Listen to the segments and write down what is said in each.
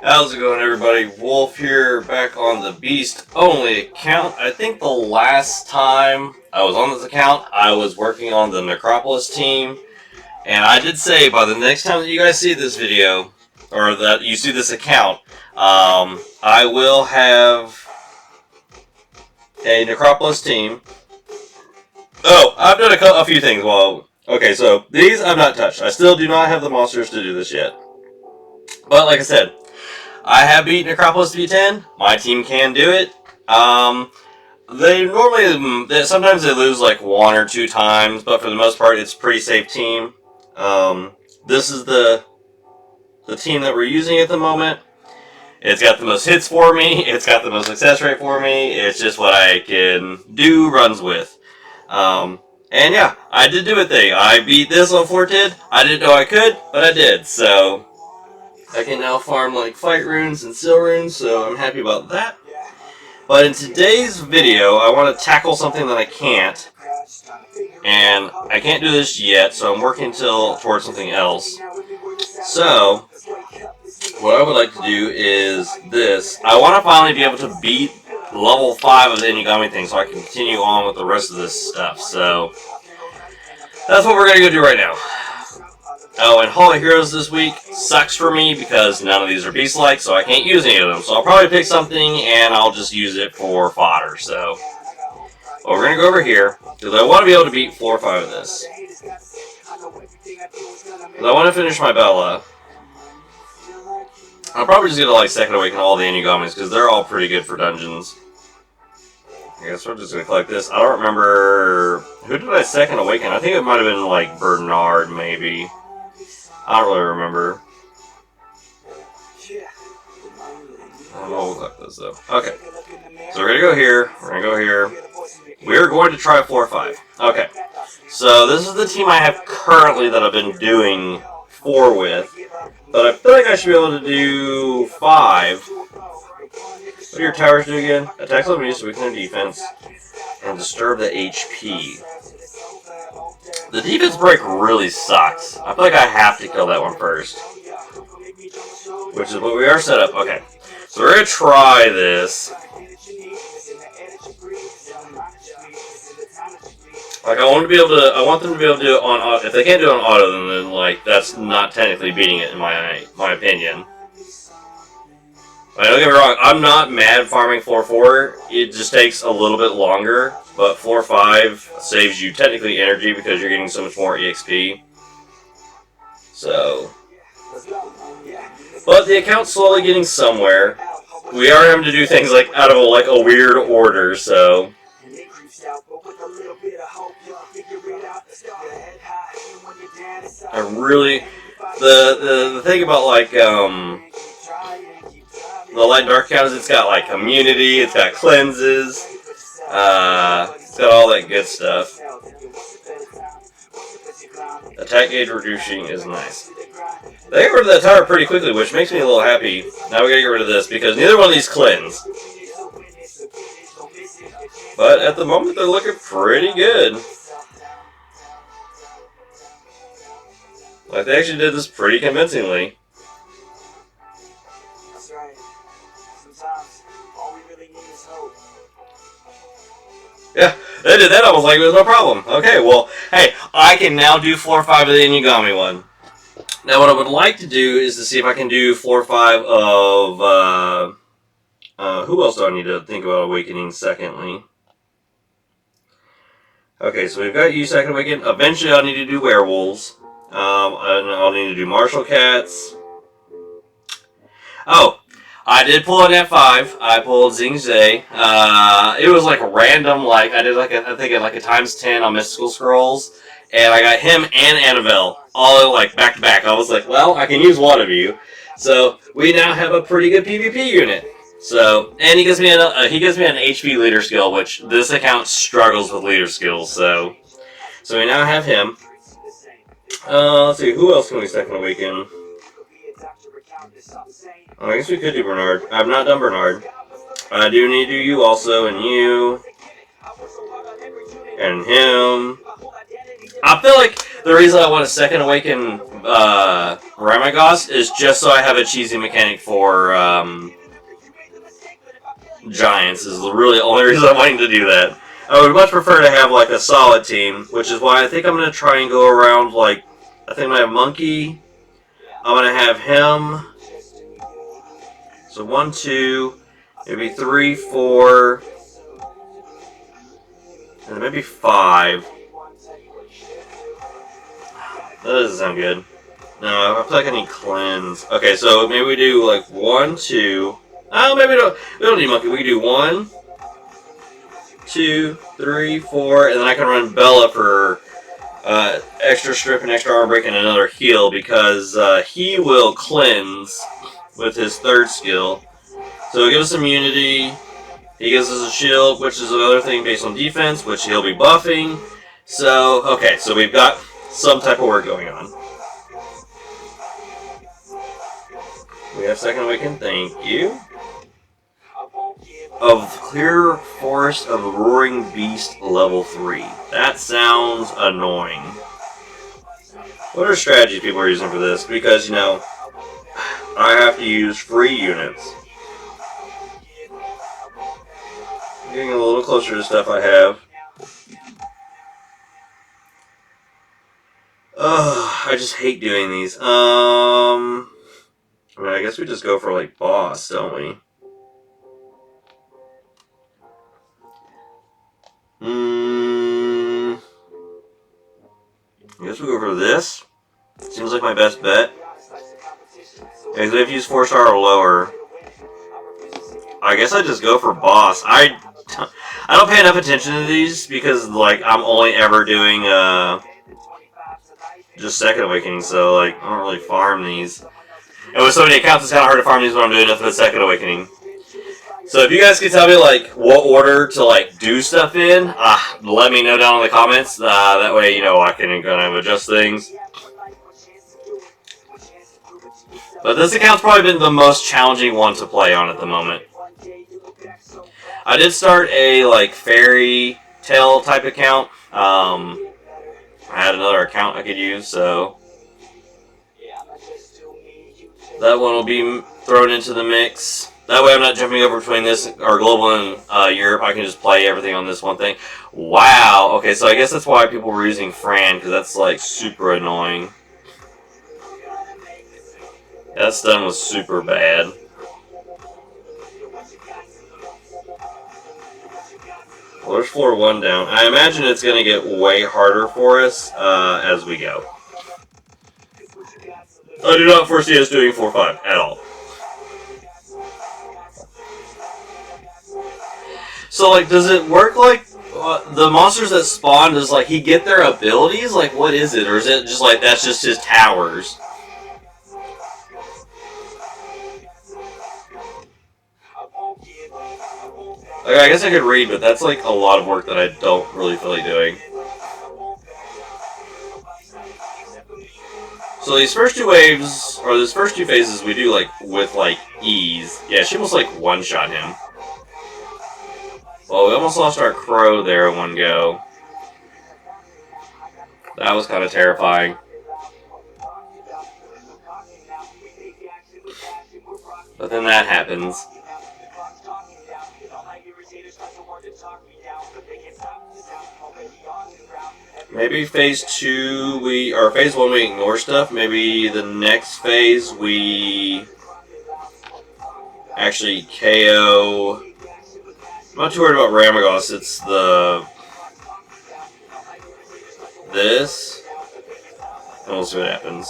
How's it going, everybody? Wolf here, back on the Beast Only account. I think the last time I was on this account, I was working on the Necropolis team, and I did say by the next time that you guys see this video, or that you see this account, I will have a Necropolis team. Oh, I've done a few things. Well, okay, so these I've not touched. I still do not have the monsters to do this yet. But like I said, I have beat Necropolis to B10. My team can do it. They normally, sometimes they lose like 1 or 2 times, but for the most part, it's a pretty safe team. This is the team that we're using at the moment. It's got the most hits for me. It's got the most success rate for me. It's just what I can do runs with. And yeah, I did do a thing. I beat this on Fortid. I didn't know I could, but I did. So I can now farm like fight runes and seal runes, so I'm happy about that. But in today's video, I want to tackle something that I can't. And I can't do this yet, so I'm working towards something else. So what I would like to do is this. I want to finally be able to beat level 5 of the Inugami thing so I can continue on with the rest of this stuff. So that's what we're going to go do right now. Oh, and Hall of Heroes this week sucks for me because none of these are beast-like, so I can't use any of them. So I'll probably pick something and I'll just use it for fodder. So well, we're going to go over here because I want to be able to beat 4 or 5 of this. I want to finish my Bella. I'm probably just going to like Second Awaken all the Inugamis because they're all pretty good for dungeons. I guess we're just going to collect this. I don't remember... Who did I Second Awaken? I think it might have been like Bernard, maybe. I don't really remember. We'll collect this though. Okay. So we're going to go here. We're going to go here. We're going to try 4 or 5. Okay. So this is the team I have currently that I've been doing 4 with. But I feel like I should be able to do 5. What do your towers do again? Attacks enemies to weaken their defense and disturb the HP. The defense break really sucks. I feel like I have to kill that one first. Which is what we are set up. Okay. So we're going to try this. Like, I want them to be able to do it on auto. If they can't do it on auto, then like, that's not technically beating it in my opinion. Like, don't get me wrong, I'm not mad farming 4-4. It just takes a little bit longer, but 4-5 saves you technically energy because you're getting so much more EXP. So, but the account's slowly getting somewhere. We are having to do things like out of a weird order, so. I really, the thing about like the light and dark count is it's got like immunity, it's got cleanses, it's got all that good stuff. Attack gauge reducing is nice. They got rid of that tower pretty quickly, which makes me a little happy. Now we gotta get rid of this because neither one of these cleanse. But at the moment they're looking pretty good. Like, they actually did this pretty convincingly. That's right. Sometimes all we really need is hope. Yeah, they did that almost like it was no problem. Okay, well, hey, I can now do 4 or 5 of the Inugami one. Now, what I would like to do is to see if I can do 4 or 5 of, who else do I need to think about awakening secondly? Okay, so we've got you Second Awaken. Eventually I'll need to do werewolves. And I'll need to do martial cats. Oh, I did pull an F5. I pulled Xing Zhe. It was like random, like I did like I think like a ×10 on Mystical Scrolls, and I got him and Annabelle all like back to back. I was like, well, I can use one of you. So we now have a pretty good PvP unit. So, and he gives me an HP leader skill, which this account struggles with leader skills. So we now have him. Let's see, who else can we Second Awaken? Oh, I guess we could do Bernard. I've not done Bernard. I do need to do you also, and you. And him. I feel like the reason I want to Second Awaken Ramagos is just so I have a cheesy mechanic for Giants. Is really the only reason I'm wanting to do that. I would much prefer to have like a solid team, which is why I think I'm going to try and go around like, I think I'm going to have Monkey, I'm going to have him, so 1, 2, maybe 3, 4, and maybe 5. That doesn't sound good. No, I feel like I need cleanse. Okay, so maybe we do like 1, 2. Oh, maybe we don't need Monkey. We can do 1, 2, 3, 4, and then I can run Bella for extra strip and extra armor break and another heal because he will cleanse with his third skill. So he'll give us immunity. He gives us a shield, which is another thing based on defense, which he'll be buffing. So, okay, so we've got some type of work going on. We have Second Awaken, thank you. Of Clear Forest of Roaring Beast level 3. That sounds annoying. What are strategies people are using for this? Because, you know, I have to use free units. Getting a little closer to stuff I have. Ugh, I just hate doing these. I mean, I guess we just go for, like, boss, don't we? I guess we go for this. Seems like my best bet. Because if you use 4-star or lower, I guess I just go for boss. I don't pay enough attention to these because, like, I'm only ever doing just Second Awakening, so, like, I don't really farm these. And with so many accounts, it's kind of hard to farm these when I'm doing nothing but Second Awakening. So if you guys could tell me, like, what order to, like, do stuff in, let me know down in the comments. That way, you know, I can kind of adjust things. But this account's probably been the most challenging one to play on at the moment. I did start a, like, fairy tale type account. I had another account I could use, so that one will be thrown into the mix. That way I'm not jumping over between this, or global and Europe. I can just play everything on this one thing. Wow. Okay, so I guess that's why people were using Fran, because that's, like, super annoying. That stun was super bad. Well, there's floor 1 down. I imagine it's going to get way harder for us as we go. I do not foresee us doing 4-5 at all. So, like, does it work like the monsters that spawn? Does, like, he get their abilities? Like, what is it? Or is it just, like, that's just his towers? Like, I guess I could read, but that's, like, a lot of work that I don't really feel like doing. So these first 2 waves, or these first 2 phases, we do, like, with, like, ease. Yeah, she almost, like, one-shot him. Well, we almost lost our crow there in one go. That was kind of terrifying. But then that happens. Maybe phase 2 or phase 1 we ignore stuff. Maybe the next phase we actually KO. I'm not too worried about Ramagos, it's this, and we'll see what happens.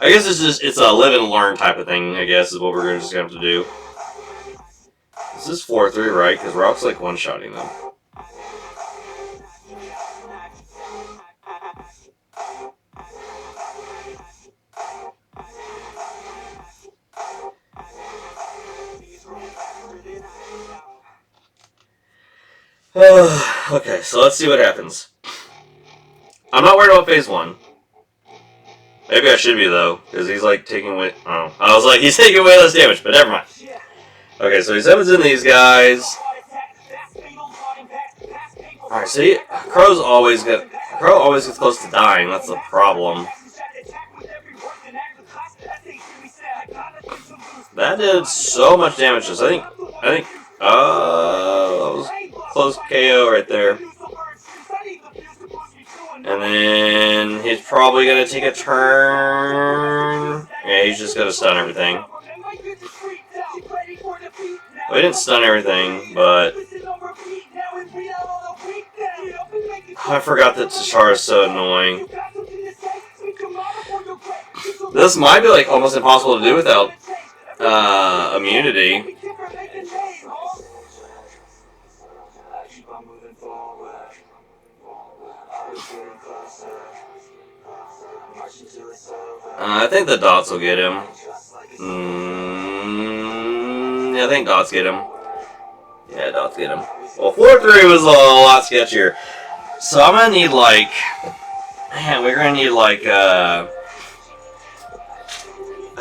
I guess it's a live and learn type of thing, I guess, is what we're just going to have to do. This is 4-3, right? Because Rock's, like, one-shotting them. Okay, so let's see what happens. I'm not worried about phase 1. Maybe I should be, though, because he's, like, taking away... Oh, I was like, he's taking way less damage, but never mind. Okay, so he summons in these guys. Alright, see? Crow always gets close to dying, that's the problem. that did so much damage. I think, that was close KO right there. And then he's probably gonna take a turn. Yeah, he's just gonna stun everything. Well, he didn't stun everything, but I forgot that Tashara is so annoying. This might be like almost impossible to do without immunity. I think the dots will get him. Yeah, I think dots get him. Yeah, dots get him. Well, 4-3 was a lot sketchier. So I'm gonna need like, man, we're gonna need like, I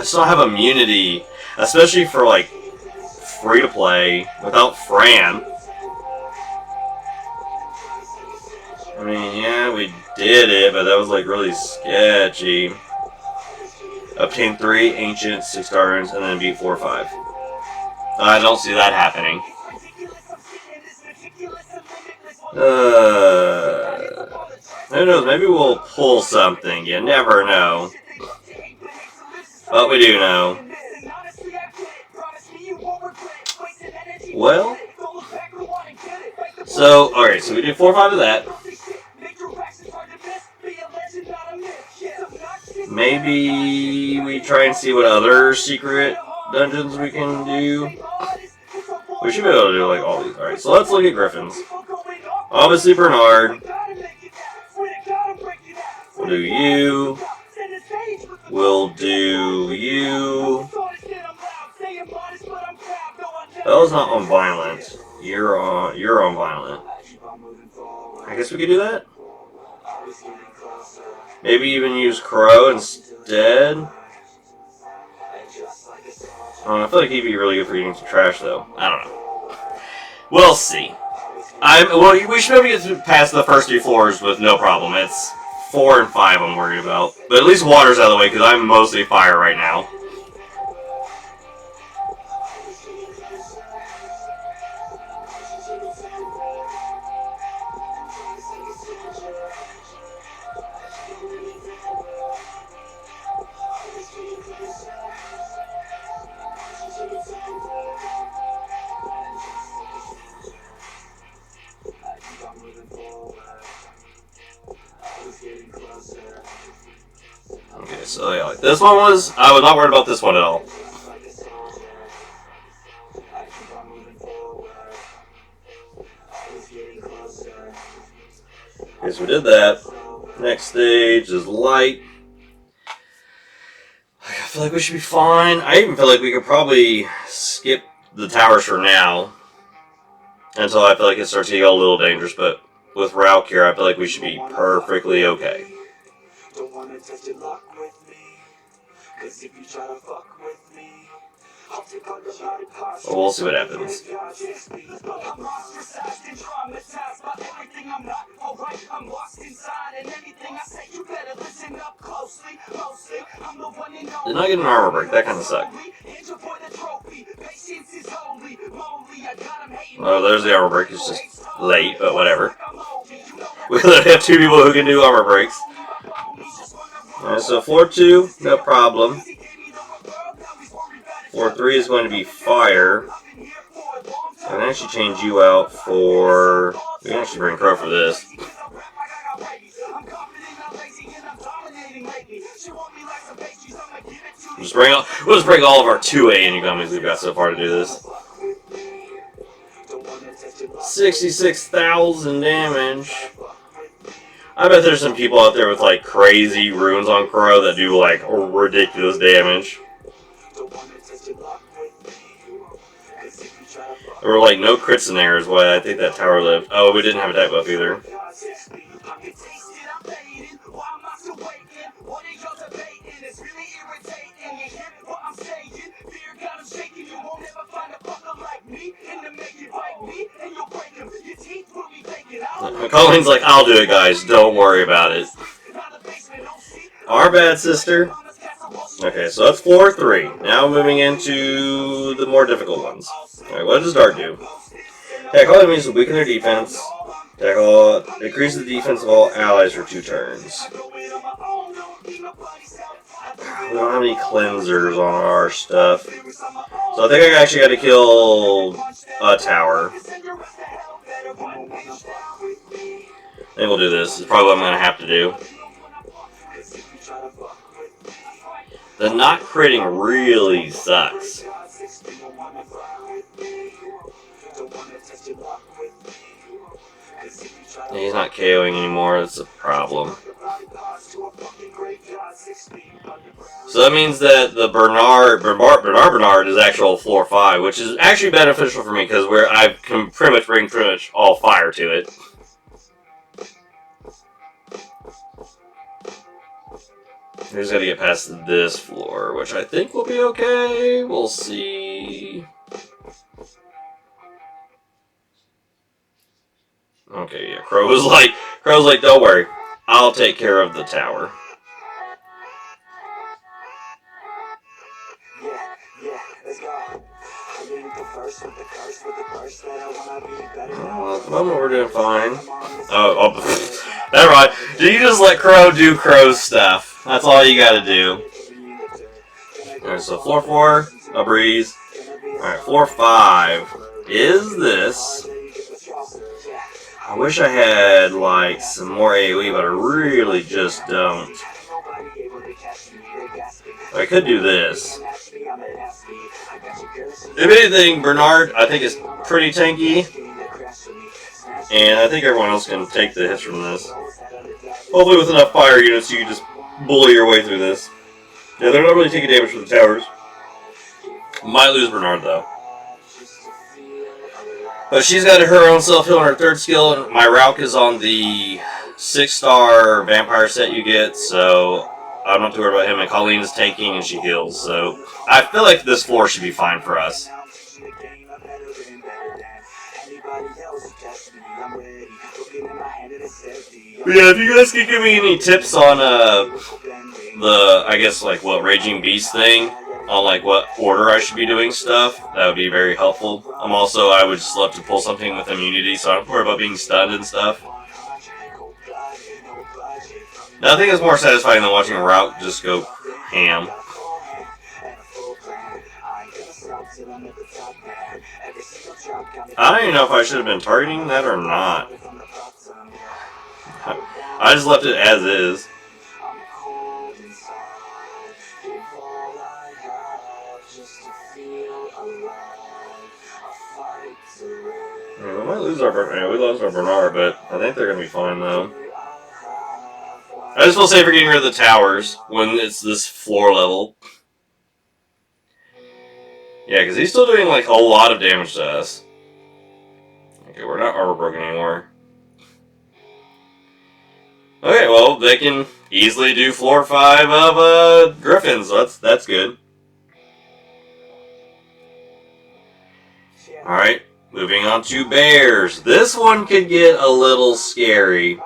still have immunity, especially for like free to play without Fran. I mean, yeah, we did it, but that was like really sketchy. Obtain 3 ancient 6-star runes and then beat 4 or 5. I don't see that happening. Who knows? Maybe we'll pull something. You never know. But we do know. Well. So, alright, so we did 4 or 5 of that. Maybe we try and see what other secret dungeons we can do. We should be able to do like all these. Alright, so let's look at Griffins. Obviously Bernard. We'll do you. We'll do you. Bella's not on violent. You're on violent. I guess we could do that. Maybe even use Crow instead. I feel like he'd be really good for eating some trash, though. I don't know. We'll see. Well, we should be able to get past the first 3 floors with no problem. It's 4 and 5 I'm worried about. But at least water's out of the way, because I'm mostly fire right now. Okay, so yeah, like this one was, I was not worried about this one at all. Okay, so we did that. Next stage is light. I feel like we should be fine. I even feel like we could probably skip the towers for now. Until I feel like it starts to get a little dangerous, but with Rauk here, I feel like we should be perfectly okay. Don't wanna test your luck with me, 'cause if you try to fuck with me, I'll take all your body parts. Well, we'll see what happens. I'm ostracized and traumatized by everything I'm not. Alright, I'm lost inside, and anything I say, you better listen up closely. Mostly, I'm the one and only. Did not get an armor break. That kind of sucked. Oh, there's the armor break. It's just late, but whatever. We literally have 2 people who can do armor breaks. Alright, so 4-2, no problem. 4-3 is going to be fire. I can actually change you out for... We can actually bring Crow for this. We'll just bring all of our 2A incomings we've got so far to do this. 66,000 damage. I bet there's some people out there with like crazy runes on Crow that do like ridiculous damage. There were like no crits in there is why I think that tower lived. Oh, we didn't have attack buff either. Colleen's like, I'll do it, guys. Don't worry about it. Our bad, sister. Okay, so that's floor 3. Now moving into the more difficult ones. Alright, what does Dart do? Attack all enemies to weaken their defense. Attack all... Increase the defense of all allies for 2 turns. We don't have any cleansers on our stuff. So I think I actually got to kill a tower. I think we'll do this. It's probably what I'm going to have to do. The not critting really sucks. He's not KOing anymore, that's a problem. So that means that the Bernard is actual floor 5, which is actually beneficial for me because I can pretty much bring all fire to it. We just gotta get past this floor, which I think will be okay. We'll see. Okay, yeah, Crow's like, don't worry, I'll take care of the tower. Well, at the moment we're doing fine. Oh, never mind. You just let Crow do Crow stuff. That's all you gotta do. Alright, so floor 4, a breeze. Alright, floor 5 is this. I wish I had, like, some more AoE, but I really just don't. I could do this. If anything, Bernard, I think, is pretty tanky. And I think everyone else can take the hits from this. Hopefully with enough fire units, you can just bully your way through this. Yeah, they're not really taking damage from the towers. Might lose Bernard, though. But she's got her own self-heal on her 3rd skill, and my Rauk is on the 6-star vampire set you get, so I'm not too worried about him. And Colleen is tanking, and she heals, so I feel like this floor should be fine for us. But yeah, if you guys could give me any tips on I guess, like, what Raging Beast thing, on, like, what order I should be doing stuff, that would be very helpful. I would just love to pull something with immunity, so I don't worry about being stunned and stuff. Nothing is more satisfying than watching Rauk just go ham. I don't even know if I should have been targeting that or not. I just left it as is. Yeah, we might lose we lost our Bernard, but I think they're going to be fine, though. I just feel safer getting rid of the towers when it's this floor level. Yeah, because he's still doing, like, a lot of damage to us. Okay, we're not armor broken anymore. Okay, well, they can easily do floor 5 of Griffins, so that's good. Alright, moving on to Bears. This one could get a little scary.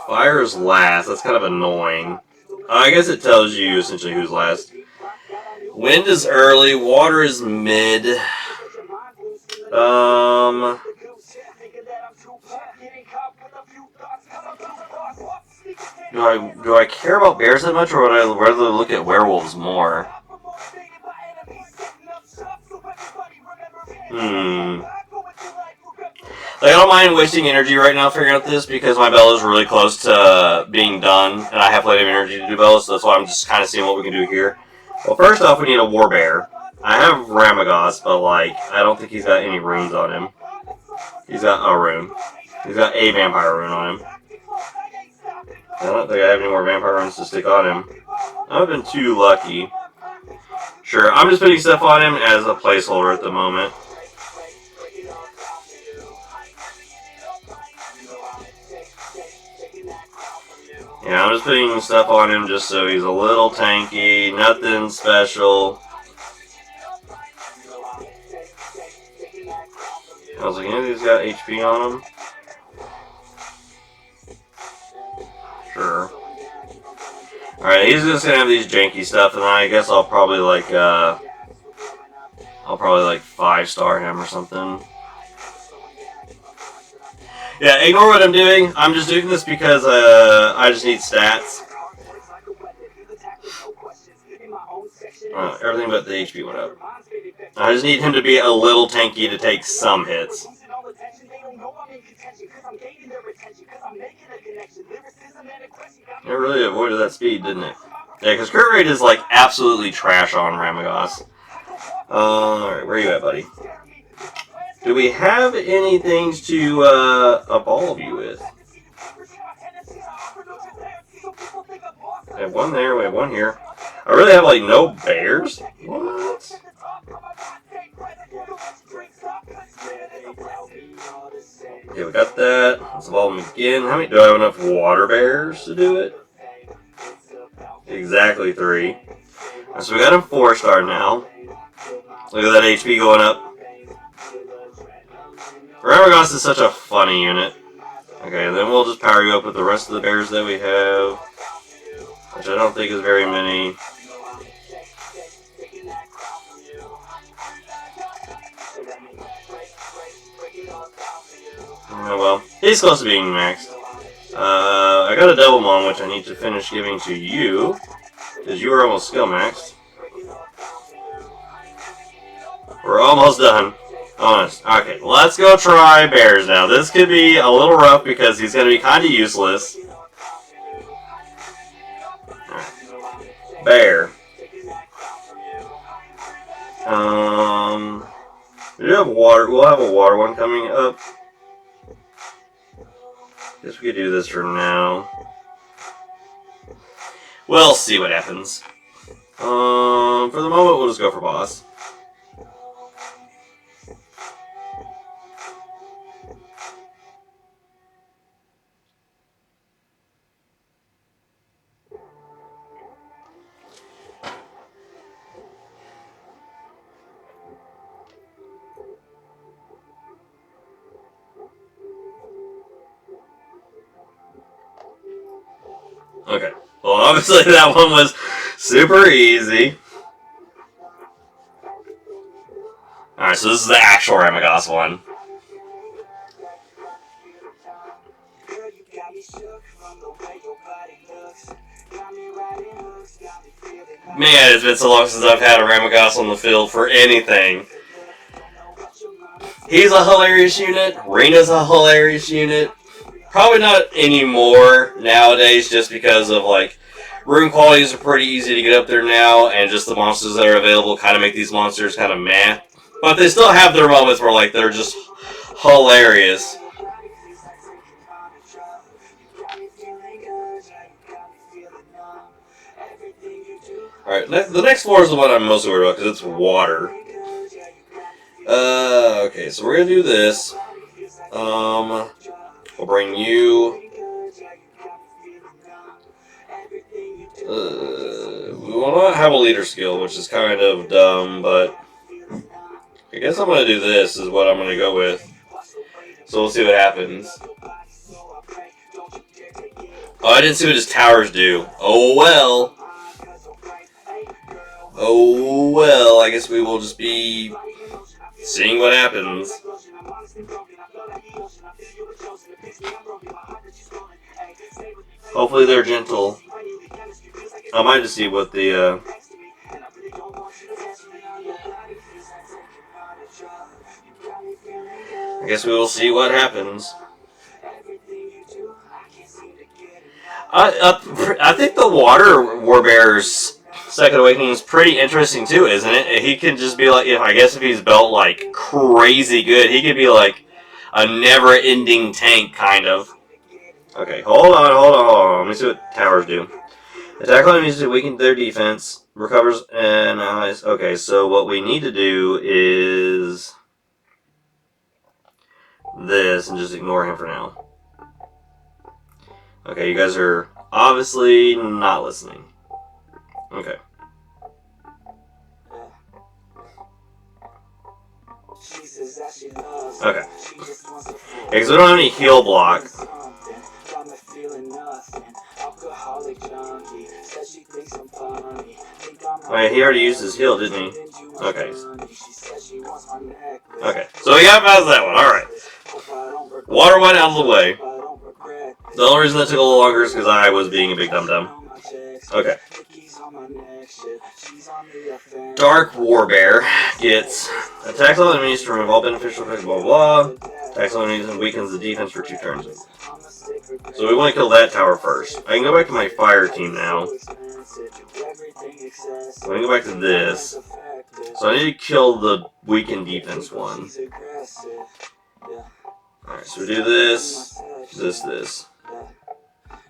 Fire's last, that's kind of annoying. I guess it tells you essentially who's last. Wind is early, water is mid. Do I care about bears that much, or would I rather look at werewolves more? Like, I don't mind wasting energy right now figuring out this because my Bella is really close to being done, and I have plenty of energy to do Bella, so that's why I'm just kind of seeing what we can do here. Well, first off, we need a war bear. I have Ramagos, but, like, I don't think he's got any runes on him. He's got a rune. He's got a vampire rune on him. I don't think I have any more vampire runes to stick on him. I've been too lucky. Sure, I'm just putting stuff on him as a placeholder at the moment. Yeah, I'm just putting stuff on him just so he's a little tanky, nothing special. I was like, any of these got HP on them? Sure. Alright, he's just gonna have these janky stuff, and then I guess I'll probably like 5-star him or something. Yeah, ignore what I'm doing. I'm just doing this because I just need stats. Everything but the HP went up. I just need him to be a little tanky to take some hits. It really avoided that speed, didn't it? Yeah, because crit rate is like absolutely trash on Ramagos. Alright, where are you at, buddy? Do we have any things to evolve you with? We have one there, we have one here. I really have like no bears? What? Okay, we got that. Let's evolve them again. How many do I have enough water bears to do it? Exactly 3. Right, so we got him 4-star now. Look at that HP going up. Ramagos is such a funny unit. Okay, then we'll just power you up with the rest of the bears that we have, which I don't think is very many. Oh well, he's close to being maxed. I got a double mon, which I need to finish giving to you, because you were almost skill maxed. We're almost done. Honest. Okay, let's go try bears now. This could be a little rough because he's going to be kind of useless. Right. Bear. We do have water. We'll have a water one coming up. Guess we could do this for now. We'll see what happens. For the moment, we'll just go for boss. Okay. Well, obviously that one was super easy. Alright, so this is the actual Ramagos one. Man, it's been so long since I've had a Ramagos on the field for anything. He's a hilarious unit. Rena's a hilarious unit. Probably not anymore nowadays, just because of like rune qualities are pretty easy to get up there now, and just the monsters that are available kind of make these monsters kind of meh. But they still have their moments where like they're just hilarious. Alright, the next floor is the one I'm mostly worried about because it's water. Okay, so we're gonna do this. We'll bring you. We will not have a leader skill, which is kind of dumb, but I guess I'm going to do this, is what I'm going to go with. So we'll see what happens. Oh, I didn't see what his towers do. Oh well. Oh well, I guess we will just be seeing what happens. Hopefully they're gentle. I might just see what the I guess we will see what happens. I think the Water Warbear's Second Awakening is pretty interesting too, isn't it? He can just be like, if he's built like crazy good, he could be like a never-ending tank, kind of. Okay, hold on. Let me see what towers do. Attack on enemies to weaken their defense, recovers and allies. Okay, so what we need to do is this, and just ignore him for now. Okay, you guys are obviously not listening. Okay. Okay. Because we don't have any heal block. Wait, he already used his heal, didn't he? Okay. Okay, so we got past that one. Alright. Water went out of the way. The only reason that took a little longer is because I was being a big dum-dum. Okay. Dark Warbear gets attacks all enemies to remove all beneficial effects, blah blah blah. Attacks all enemies and weakens the defense for 2 turns. So we want to kill that tower first. I can go back to my fire team now. So I can go back to this. So I need to kill the weakened defense one. Alright, so we do this, this.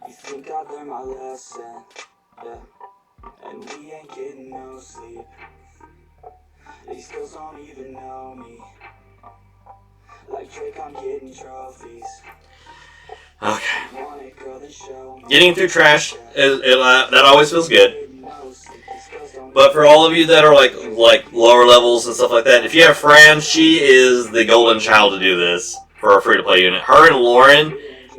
You think I've learned my lesson, and we ain't getting no sleep. These girls don't even know me. Like Drake, I'm getting trophies. Okay. Getting through trash, that always feels good. But for all of you that are like lower levels and stuff like that, if you have Fran, she is the golden child to do this for a free-to-play unit. Her and Lauren,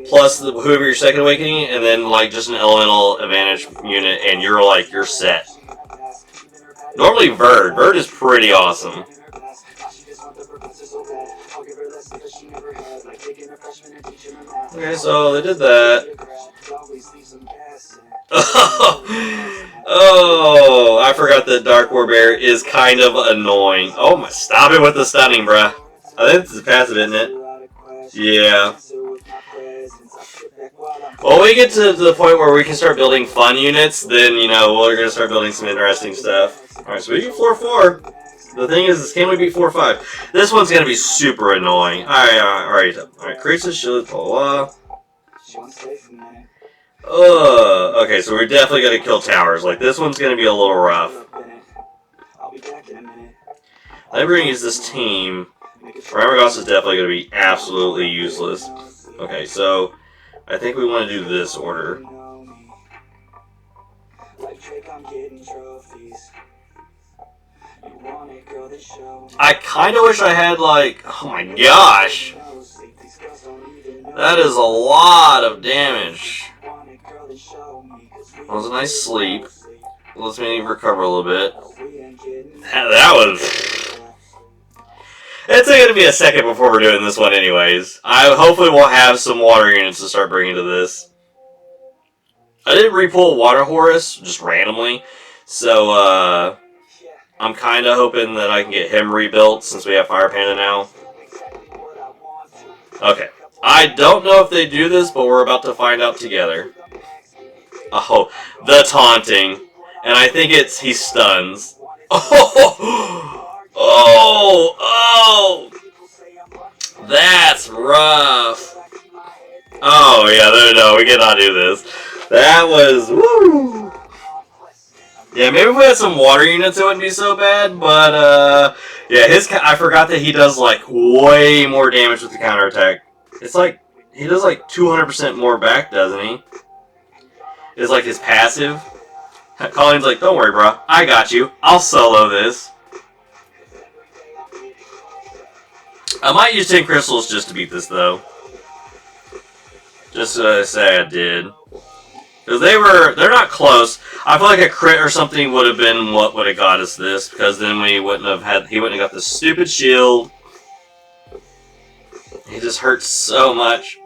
plus whoever your second awakening, and then like just an elemental advantage unit, and you're set. Normally Verd is pretty awesome. Okay, so they did that. Oh, I forgot that Dark Warbear is kind of annoying. Oh my, stop it with the stunning, bruh. I think this is passive, isn't it? Yeah. Well, we get to the point where we can start building fun units, then, you know, we're going to start building some interesting stuff. Alright, so we get floor 4. The thing is can we beat 4 or 5? This one's going to be super annoying. Alright, creates a shield, blah, blah. Okay, so we're definitely going to kill towers. Like, this one's going to be a little rough. Library is this team. Ramagos is definitely going to be absolutely useless. Okay, so I think we want to do this order. I kind of wish I had, like, oh my gosh. That is a lot of damage. That was a nice sleep. Let's maybe recover a little bit. That was... It's going to be a second before we're doing this one anyways. Hopefully we'll have some water units to start bringing to this. I did repull Water Horus, just randomly. So, I'm kind of hoping that I can get him rebuilt since we have Fire Panda now. Okay. I don't know if they do this, but we're about to find out together. Oh, the taunting. And I think he stuns. Oh! That's rough. Oh, yeah, no, we cannot do this. That was, woo! Yeah, maybe if we had some water units, it wouldn't be so bad, but, yeah, I forgot that he does, like, way more damage with the counterattack. It's like, he does, like, 200% more back, doesn't he? It's like his passive. Colleen's like, don't worry, bro. I got you. I'll solo this. I might use 10 crystals just to beat this, though. Just to say I did. Because they're not close. I feel like a crit or something would have been what would have got us this. Because then he wouldn't have got the stupid shield. He just hurts so much.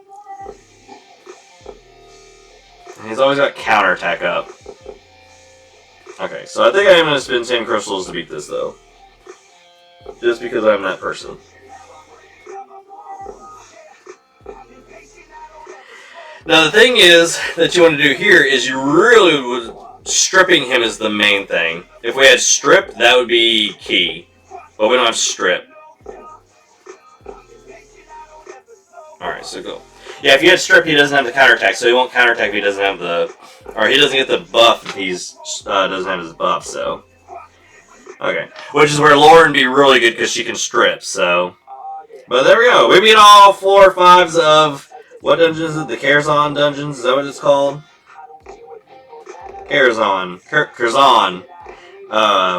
And he's always got counterattack up. Okay, so I think I am going to spend 10 crystals to beat this, though. Just because I'm that person. Now, the thing is that you want to do here is you really would... Stripping him is the main thing. If we had strip, that would be key. But we don't have strip. Alright, so go. Yeah, if you had strip, he doesn't have the counterattack, so he won't counterattack if he doesn't have the... Or he doesn't get the buff if he doesn't have his buff, so... Okay. Which is where Lauren would be really good because she can strip, so... But there we go. We beat all 4 or 5s of... What dungeon is it? The Karzhan dungeons? Is that what it's called? Karzhan. Karzhan.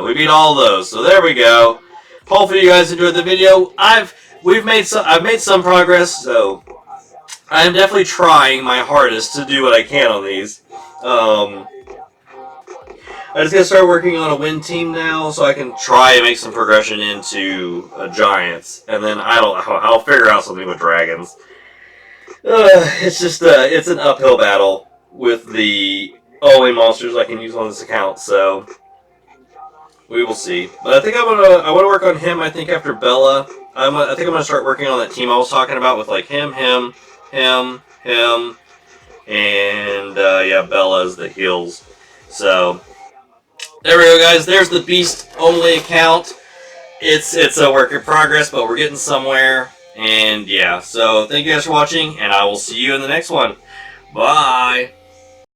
We beat all those, so there we go. Hopefully you guys enjoyed the video. I've made some progress, so... I'm definitely trying my hardest to do what I can on these. I just gotta start working on a win team now, so I can try and make some progression into Giants, and then I'll figure out something with Dragons. It's just it's an uphill battle with the only monsters I can use on this account, so we will see. But I think I want to work on him. I think after Bella, I think I'm gonna start working on that team I was talking about with like him, and yeah, Bella's the heals. So there we go, guys. There's the Beast only account. It's a work in progress, but we're getting somewhere. And yeah, so thank you guys for watching, and I will see you in the next one. Bye.